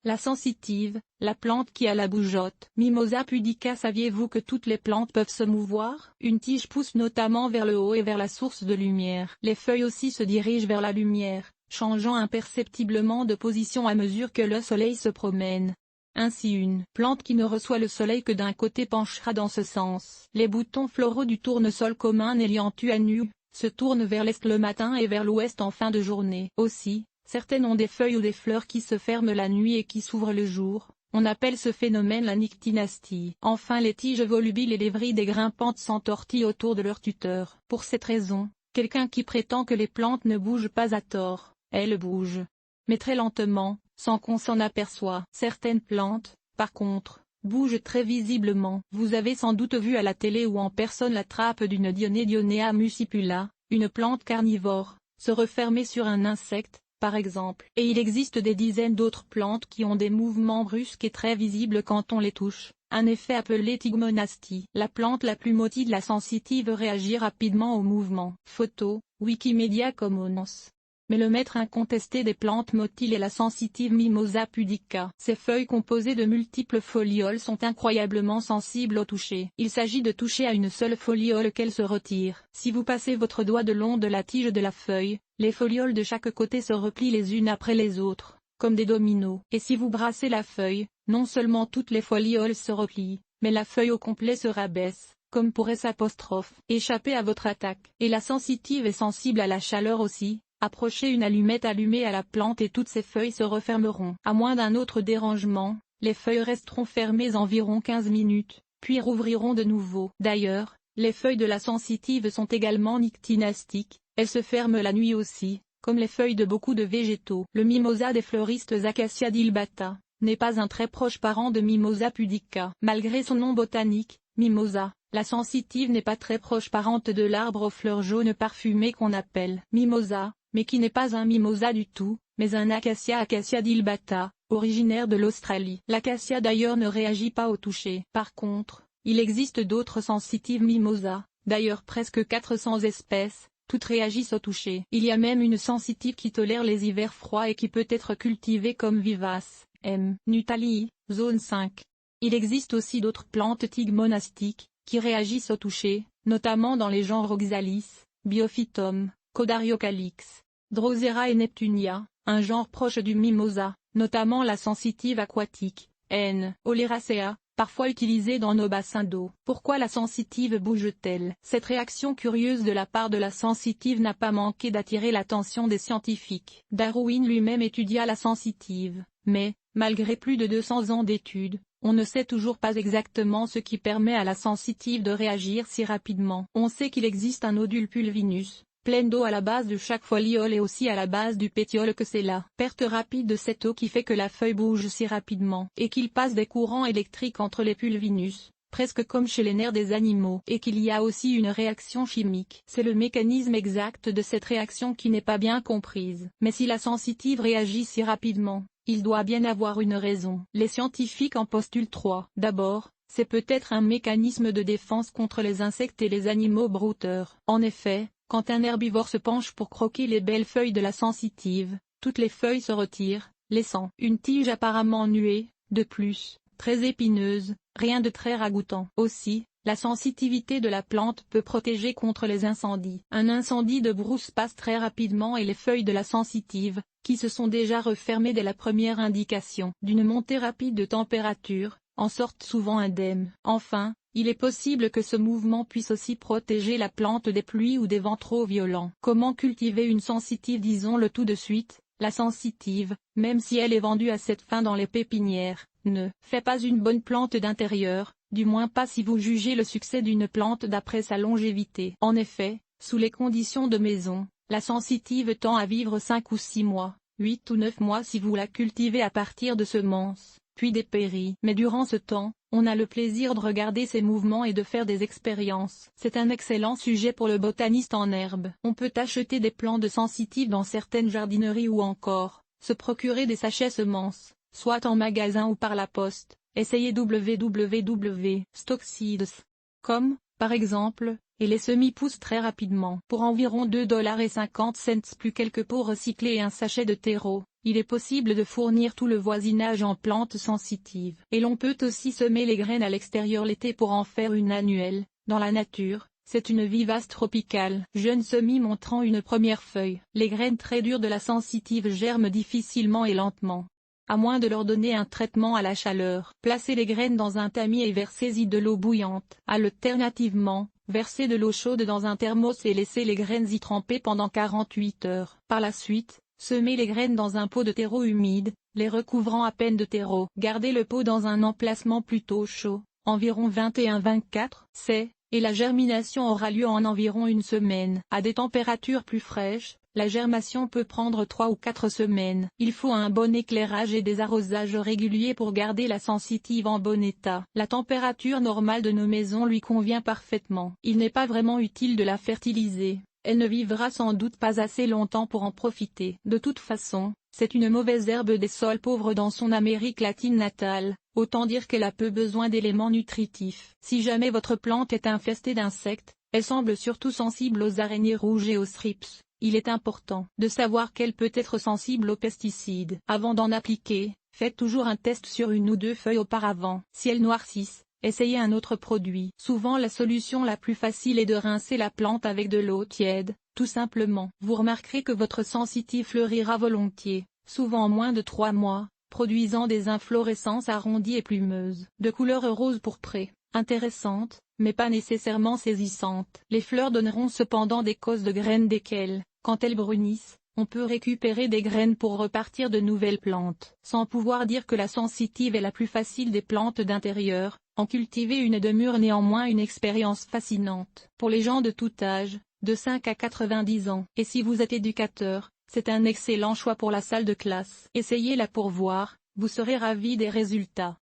La sensitive, la plante qui a la bougeotte. Mimosa pudica. Saviez-vous que toutes les plantes peuvent se mouvoir? Une tige pousse notamment vers le haut et vers la source de lumière. Les feuilles aussi se dirigent vers la lumière, changeant imperceptiblement de position à mesure que le soleil se promène. Ainsi une plante qui ne reçoit le soleil que d'un côté penchera dans ce sens. Les boutons floraux du tournesol commun Nélianthus se tournent vers l'est le matin et vers l'ouest en fin de journée. Aussi, certaines ont des feuilles ou des fleurs qui se ferment la nuit et qui s'ouvrent le jour. On appelle ce phénomène la nyctinastie. Enfin, les tiges volubiles et les vrides et grimpantes s'entortillent autour de leur tuteur. Pour cette raison, quelqu'un qui prétend que les plantes ne bougent pas a tort. Elles bougent, mais très lentement, sans qu'on s'en aperçoive. Certaines plantes, par contre, bougent très visiblement. Vous avez sans doute vu à la télé ou en personne la trappe d'une Dionea muscipula, une plante carnivore, se refermer sur un insecte, par exemple. Et il existe des dizaines d'autres plantes qui ont des mouvements brusques et très visibles quand on les touche, un effet appelé tigmonastie. La plante la plus motile, la sensitive, réagit rapidement au mouvement. Photo, Wikimedia Commons. Mais le maître incontesté des plantes motiles est la sensitive Mimosa pudica. Ses feuilles composées de multiples folioles sont incroyablement sensibles au toucher. Il s'agit de toucher à une seule foliole qu'elle se retire. Si vous passez votre doigt le long de la tige de la feuille, les folioles de chaque côté se replient les unes après les autres, comme des dominos. Et si vous brassez la feuille, non seulement toutes les folioles se replient, mais la feuille au complet se rabaisse, comme pour échapper à votre attaque. Et la sensitive est sensible à la chaleur aussi. Approchez une allumette allumée à la plante et toutes ses feuilles se refermeront. À moins d'un autre dérangement, les feuilles resteront fermées environ 15 minutes, puis rouvriront de nouveau. D'ailleurs, les feuilles de la sensitive sont également nyctinastiques, elles se ferment la nuit aussi, comme les feuilles de beaucoup de végétaux. Le mimosa des fleuristes Acacia dilbata n'est pas un très proche parent de Mimosa pudica. Malgré son nom botanique, mimosa, la sensitive n'est pas très proche parente de l'arbre aux fleurs jaunes parfumées qu'on appelle mimosa, mais qui n'est pas un mimosa du tout, mais un Acacia dilbata, originaire de l'Australie. L'acacia d'ailleurs ne réagit pas au toucher. Par contre, il existe d'autres sensitives mimosa, d'ailleurs presque 400 espèces, toutes réagissent au toucher. Il y a même une sensitive qui tolère les hivers froids et qui peut être cultivée comme vivace. M. Nutalii, zone 5. Il existe aussi d'autres plantes tigmonastiques, qui réagissent au toucher, notamment dans les genres Oxalis, Biophytum, Codariocalix, Drosera et Neptunia, un genre proche du mimosa, notamment la sensitive aquatique, N. oleracea, parfois utilisée dans nos bassins d'eau. Pourquoi la sensitive bouge-t-elle? Cette réaction curieuse de la part de la sensitive n'a pas manqué d'attirer l'attention des scientifiques. Darwin lui-même étudia la sensitive, mais, malgré plus de 200 ans d'études, on ne sait toujours pas exactement ce qui permet à la sensitive de réagir si rapidement. On sait qu'il existe un nodule pulvinus, plein d'eau à la base de chaque foliole et aussi à la base du pétiole, que c'est la perte rapide de cette eau qui fait que la feuille bouge si rapidement, et qu'il passe des courants électriques entre les pulvinus, presque comme chez les nerfs des animaux, et qu'il y a aussi une réaction chimique. C'est le mécanisme exact de cette réaction qui n'est pas bien comprise. Mais si la sensitive réagit si rapidement, il doit bien avoir une raison. Les scientifiques en postulent 3. D'abord, c'est peut-être un mécanisme de défense contre les insectes et les animaux brouteurs. En effet, quand un herbivore se penche pour croquer les belles feuilles de la sensitive, toutes les feuilles se retirent, laissant une tige apparemment nuée. De plus, très épineuse, rien de très ragoûtant. Aussi, la sensitivité de la plante peut protéger contre les incendies. Un incendie de brousse passe très rapidement et les feuilles de la sensitive, qui se sont déjà refermées dès la première indication d'une montée rapide de température, en sortent souvent indemnes. Enfin, il est possible que ce mouvement puisse aussi protéger la plante des pluies ou des vents trop violents. Comment cultiver une sensitive? Disons-le tout de suite, la sensitive, même si elle est vendue à cette fin dans les pépinières, ne fait pas une bonne plante d'intérieur, du moins pas si vous jugez le succès d'une plante d'après sa longévité. En effet, sous les conditions de maison, la sensitive tend à vivre 5 ou 6 mois, 8 ou 9 mois si vous la cultivez à partir de semences, puis dépérit. Mais durant ce temps, on a le plaisir de regarder ses mouvements et de faire des expériences. C'est un excellent sujet pour le botaniste en herbe. On peut acheter des plants de sensitive dans certaines jardineries ou encore se procurer des sachets semences, soit en magasin ou par la poste. Essayez www.stockseeds.com, par exemple, et les semis poussent très rapidement. Pour environ $2,50 plus quelques pots recyclés et un sachet de terreau, il est possible de fournir tout le voisinage en plantes sensitives. Et l'on peut aussi semer les graines à l'extérieur l'été pour en faire une annuelle. Dans la nature, c'est une vivace tropicale. Jeune semis montrant une première feuille. Les graines très dures de la sensitive germent difficilement et lentement. À moins de leur donner un traitement à la chaleur. Placez les graines dans un tamis et versez-y de l'eau bouillante. Alternativement, versez de l'eau chaude dans un thermos et laissez les graines y tremper pendant 48 heures. Par la suite, semez les graines dans un pot de terreau humide, les recouvrant à peine de terreau. Gardez le pot dans un emplacement plutôt chaud, environ 21-24 C, et la germination aura lieu en environ une semaine. À des températures plus fraîches, la germination peut prendre 3 ou 4 semaines. Il faut un bon éclairage et des arrosages réguliers pour garder la sensitive en bon état. La température normale de nos maisons lui convient parfaitement. Il n'est pas vraiment utile de la fertiliser. Elle ne vivra sans doute pas assez longtemps pour en profiter. De toute façon, c'est une mauvaise herbe des sols pauvres dans son Amérique latine natale, autant dire qu'elle a peu besoin d'éléments nutritifs. Si jamais votre plante est infestée d'insectes, elle semble surtout sensible aux araignées rouges et aux thrips. Il est important de savoir qu'elle peut être sensible aux pesticides. Avant d'en appliquer, faites toujours un test sur une ou deux feuilles auparavant. Si elles noircissent, essayez un autre produit. Souvent la solution la plus facile est de rincer la plante avec de l'eau tiède, tout simplement. Vous remarquerez que votre sensitive fleurira volontiers, souvent en moins de 3 mois, produisant des inflorescences arrondies et plumeuses, de couleur rose pourprée, intéressantes, mais pas nécessairement saisissantes. Les fleurs donneront cependant des causes de graines desquelles, quand elles brunissent, on peut récupérer des graines pour repartir de nouvelles plantes. Sans pouvoir dire que la sensitive est la plus facile des plantes d'intérieur, en cultiver une demeure néanmoins une expérience fascinante. Pour les gens de tout âge, de 5 à 90 ans. Et si vous êtes éducateur, c'est un excellent choix pour la salle de classe. Essayez-la pour voir, vous serez ravi des résultats.